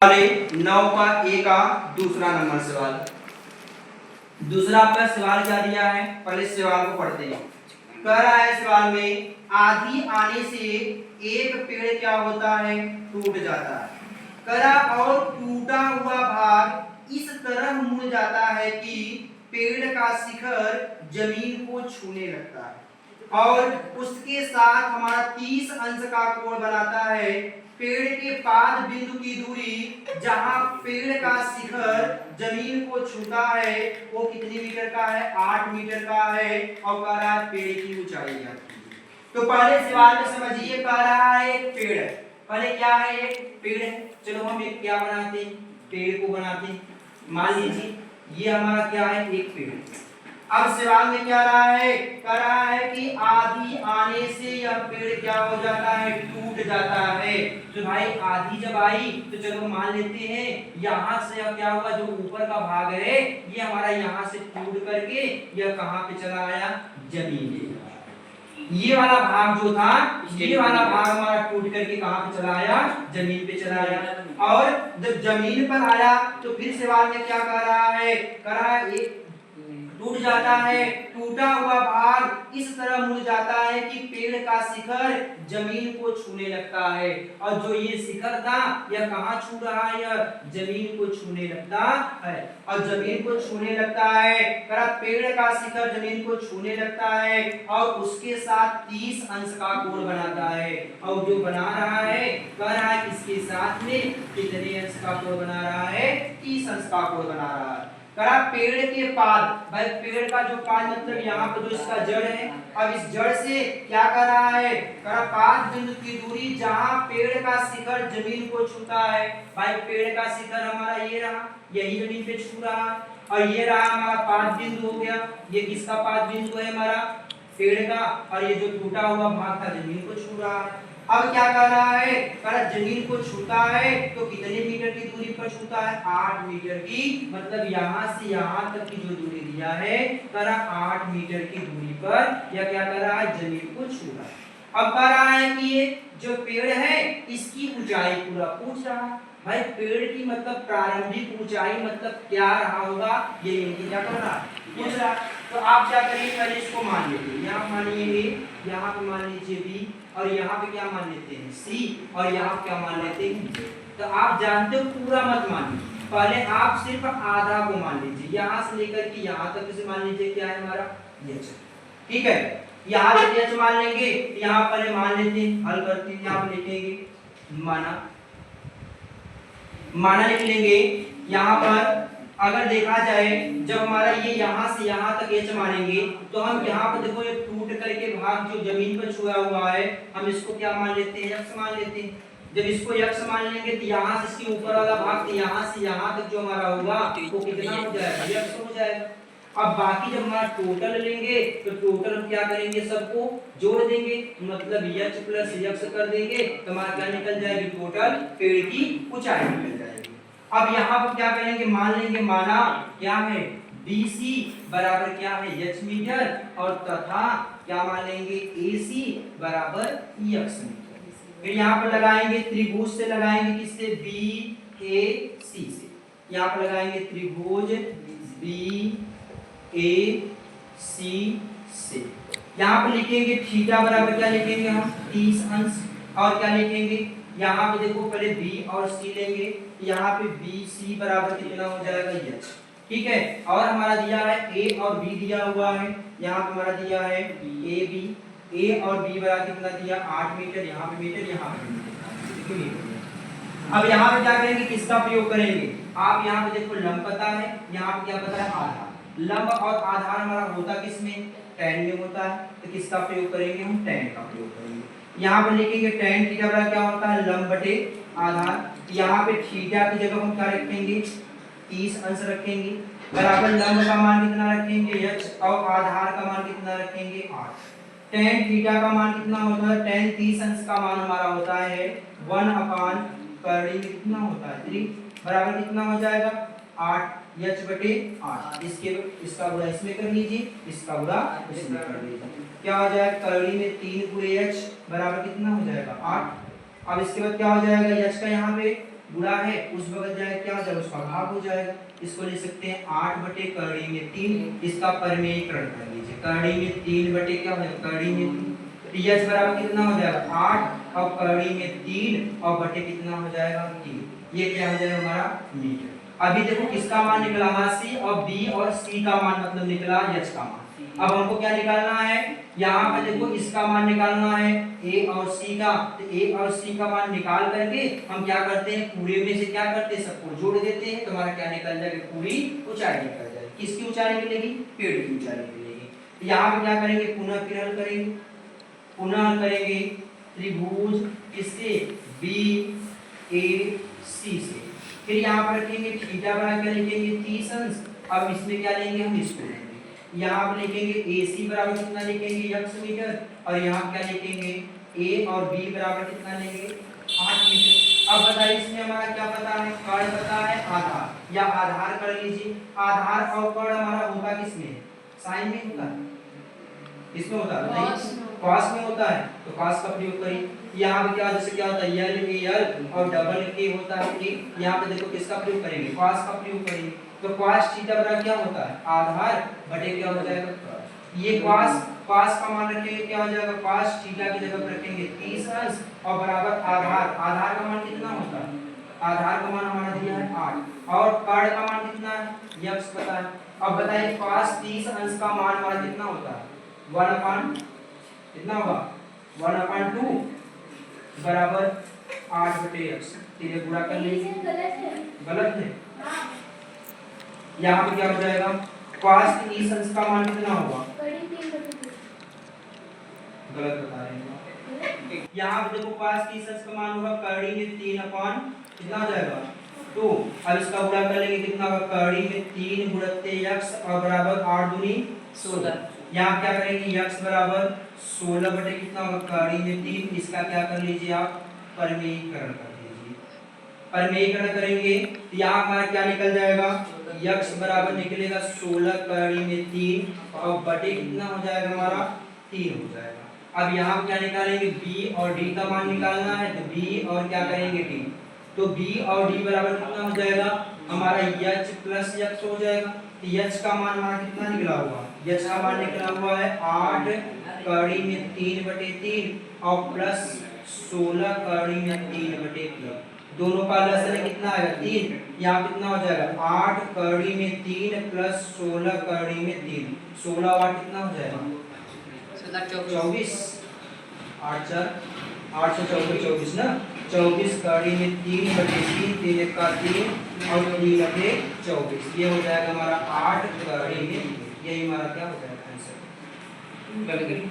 9 का ए का दूसरा नंबर सवाल। दूसरा आपका सवाल क्या दिया है, पहले सवाल को पढ़ते हैं। कह रहा है सवाल में आंधी आने से एक पेड़ क्या होता है, टूट जाता है। करा और टूटा हुआ भाग इस तरह मुड़ जाता है कि पेड़ का शिखर जमीन को छूने लगता है और उसके साथ हमारा 30 अंश का कोण बनाता है। पेड़ के पाद बिंदु की दूरी जहां पेड़ का शिखर जमीन को छूता है वो कितने मीटर का है, 8 मीटर का है। और कह रहा है पेड़ की ऊंचाई क्या है। तो पहले सवाल में समझिए, कह रहा है एक पेड़ है। पहले क्या है, एक पेड़ है। चलो हम एक क्या बनाते हैं, पेड़ को बनाते हैं। मान लीजिए ये हमारा क्या है, एक पेड़। अब सवाल में क्या रहा है, कह रहा है कि आंधी आने से यह पेड़ क्या हो जाता है, टूट जाता है। तो भाई आंधी जब आई तो चलो मान लेते हैं यहाँ से अब क्या हुआ, जो ऊपर का भाग है ये हमारा यहाँ से टूट करके यह कहाँ पे चला आया, जमीन पे। ये वाला भाग जो था, ये वाला भाग हमारा टूट करके कहाँ पे चला आया, जमीन पे चला आया। और जब जमीन पर आया तो फिर सवाल में क्या कह रहा है, कह रहा है एक टूट जाता है। टूटा हुआ भाग इस तरह मुड़ जाता है कि पेड़ का शिखर जमीन को छूने लगता है। और जो ये शिखर था यह कहाँ छू रहा है, यह जमीन को छूने लगता है। और जमीन को छूने लगता है, पेड़ का शिखर जमीन को छूने लगता है और उसके साथ 30 अंश का कोण बनाता है। और जो बना रहा है, कह रहा है इसके साथ में कितने अंश का कोण बना रहा है, 30 अंश का कोण बना रहा है। करा पेड़ के पाद, भाई पेड़ का जो पाद मतलब यहाँ पर जो इसका जड़ है, अब इस जड़ से क्या कर रहा है, करा पाद बिंदु की दूरी जहाँ पेड़ का शिखर जमीन को छूता है। भाई पेड़ का शिखर हमारा ये रहा, यही जमीन पे छू रहा है। और ये रहा हमारा पाद बिंदु हो गया, ये किसका पाद बिंदु है, हमारा पेड़ का। और ये जो टूटा हुआ भाग था जमीन को छू रहा है। अब क्या कर रहा है, जमीन को छूता है तो कितने मीटर की दूरी पर छूता है, 8 मीटर की। मतलब यहाँ से यहाँ तक की जो दूरी दिया है, 8 मीटर की दूरी पर यह क्या कर रहा है, जमीन को छू रहा है। अब कह रहा है कि ये जो पेड़ है इसकी ऊंचाई पूरा पूछ रहा है। भाई पेड़ की मतलब प्रारंभिक ऊंचाई मतलब क्या रहा होगा, ये क्या कर रहा है, पूछ रहा। तो आप क्या करिए, पहले इसको मान लीजिए, यहाँ मानिए A, यहाँ पे मान लीजिए B, और यहाँ पे क्या मान लेते हैं C, और यहाँ क्या मान लेते हैं D। तो आप जानते हो पूरा मत मानिए, पहले आप सिर्फ आधा को मान लीजिए। यहाँ से लेकर के यहाँ तक इसे मान लीजिए क्या है हमारा H, ठीक है। यहाँ से H मान लेंगे, यहाँ पहले मान लेते हैं, हल करते हैं। यहाँ पे लिखेंगे माना लिख लेंगे। यहाँ पर अगर देखा जाए जब हमारा ये यहाँ से यहाँ तक H मानेंगे तो हम यहाँ पर देखो ये टूट करके भाग जो जमीन पर छुआ हुआ है हम इसको क्या मान लेते हैं, x मान लेते हैं। जब इसको x मान लेंगे तो यहाँ से इसके ऊपर वाला भाग तो यहाँ से यहाँ तक जो हमारा होगा वो कितना हो जाएगा, x हो जाएगा। अब बाकी जब हमारा टोटल लेंगे तो टोटल हम क्या करेंगे, सबको जोड़ देंगे, मतलब h प्लस x कर देंगे तो हमारा क्या निकल जाएगी, टोटल पेड़ की ऊंचाई निकल जाएगी। अब यहाँ पर क्या करेंगे, मान लेंगे माना क्या है BC बराबर क्या है h मीटर, और तथा क्या मान लेंगे AC बराबर x मीटर। फिर यहाँ पर लगाएंगे त्रिभुज से, लगाएंगे किससे, BAC से। यहाँ पर लगाएंगे त्रिभुज BAC से। यहाँ पर लिखेंगे थीटा बराबर क्या लिखेंगे हम, 30 अंश। और क्या लिखेंगे, यहाँ पे देखो पहले B और C लेंगे, यहाँ पे BC बराबर कितना हो जाएगा h, ठीक है। और हमारा दिया है A और B दिया हुआ है, यहाँ पे हमारा दिया है A और B बराबर कितना दिया, 8 मीटर, यहाँ पे मीटर, यहाँ पे मीटर। अब यहाँ पे क्या करेंगे, किसका प्रयोग करेंगे, आप यहाँ पे देखो लंब पता है, यहाँ पे क्या पता है, आधार। लंब और आधार हमारा होता किसमें, tan में होता है, तो किसका प्रयोग करेंगे, हम tan का प्रयोग करेंगे। यहाँ पर लिखेंगे tan थीटा बराबर क्या होता है, लंब बटे आधार। यहाँ पे थीटा की जगह हम क्या रखेंगे, 30 अंश रखेंगे, बराबर लंब का मान कितना रखेंगे h, और आधार का मान कितना रखेंगे 8। tan थीटा का मान कितना होता है, tan 30 अंश का मान हमारा होता है 1 कर्णी में कितना होता है 3, बराबर कितना हो जाएगा 8 h बटे 8। इसका गुणा इसमें कर लीजिए, इसका गुणा इसमें कर लीजिए, क्या हो जाएगा, कर्णी में 3 गुणे h बराबर कितना हो जाएगा 8। अब इसके बाद क्या हो जाएगा, h का यहाँ पे गुणा है उस बगल जाए क्या हो जाएगा, उसका भाग हो जाएगा। इसको ले सकते हैं 8 बटे करड़ी में 3, इसका परिमेयीकरण कर लीजिए। करड़ी में 3 बटे क्या हो जाएगा, करड़ी में 3, टीएच बराबर कितना हो जाएगा 8 और करड़ी में 3 और बटे कितना हो जाएगा 3, ये क्या हो जाएगा हमारा मीटर। अभी देखो किसका मान निकला हमारा सी और बी और सी का मान मतलब निकला एच का मान। अब हमको क्या निकालना है, यहाँ पे देखो इसका मान निकालना है ए और सी का, तो ए और सी का मान निकाल करके हम क्या करते हैं, पूरे में से क्या करते हैं, सबको जोड़ देते हैं, तो हमारा क्या निकल जाएगा, पूरी ऊंचाई निकल जाएगी। किसकी ऊंचाई मिलेगी, पेड़ की ऊंचाई मिलेगी। तो यहाँ पे क्या करेंगे, पुनः फिर हल करेंगे, पुनः हल करेंगे त्रिभुज किससे, बी ए सी से। फिर यहाँ पर रखेंगे थीटा बराबर क्या लिखेंगे 30 अंश। अब इसमें क्या लेंगे, हम इसको लेंगे, यहाँ पर लिखेंगे AC बराबर कितना लिखेंगे x मीटर, और यहाँ क्या लिखेंगे A और B बराबर कितना लेंगे 8 मीटर। अब बताइए इसमें हमारा क्या पता है, कर्ण पता है, आधार, या आधार कर लीजिए। आधार और कर्ण हमारा होता किसमें, साइन में होता है, इसमें होता है नहीं, कॉस में होता है, तो कॉस का प्रयोग करिए। यहाँ पे क्या जैसे क्या होता है L और डबल K होता है K, यहाँ पे देखो किसका प्रयोग करेंगे, कॉस का प्रयोग करेंगे। तो cos थीटा बराबर क्या होता है, आधार बटे क्या हो जाएगा, ये cos का मान रखेंगे क्या हो जाएगा, cos थीटा की जगह पर रखेंगे 30 अंश और बराबर आधार का मान कितना होता है, आधार का मान हमारा दिया है 8 और कर्ण का मान कितना है, x पता है। अब बताइए cos 30 अंश का मान हमारा कितना होता है, 1 अपान कितना होगा 1/2 बराबर 8 बटे x, तीनों गुणा कर लीजिए, गलत है। यहाँ पे क्या हो जाएगा, cos 30 अंश का मान कितना होगा, गलत बता रहे हैं। यहाँ पे देखो cos 30 अंश का मान होगा करड़ी में 3 अपान कितना हो जाएगा 2। अब इसका गुणा कर लेंगे कितना होगा, करड़ी में 3 गुणित x और बराबर 8 दूनी 16। यहाँ क्या करेंगे x बराबर 16 बटे कितना होगा, करड़ी में 3, इसका क्या कर लीजिए आप, परिमेयीकरण कर लीजिए। परिमेयीकरण करेंगे तो यहाँ हमारा क्या निकल जाएगा, x बराबर निकलेगा 16 करड़ी में 3 और बटे कितना हो जाएगा हमारा 3 हो जाएगा। अब यहाँ क्या निकालेंगे, b और d का मान निकालना है, तो b और क्या करेंगे d, तो b और d बराबर कितना हो जाएगा हमारा h प्लस x हो जाएगा। तो h का मान हमारा कितना निकला हुआ, h का मान निकला हुआ है 8 करड़ी में 3 बटे 3 और प्लस 16 करड़ी में 3 बटे 3, दोनों का लसन कितना आएगा 3, यहाँ कितना हो जाएगा 8 करड़ी में 3 प्लस 16 करड़ी में 3, 16 और 8 कितना हो जाएगा 24, 8 4 24 ना, 24 करड़ी में 3 बटे 3, 3 1 का 3 और 3 बटे 24, ये हो जाएगा हमारा 8 करड़ी में, यही हमारा क्या हो जाएगा आंसर।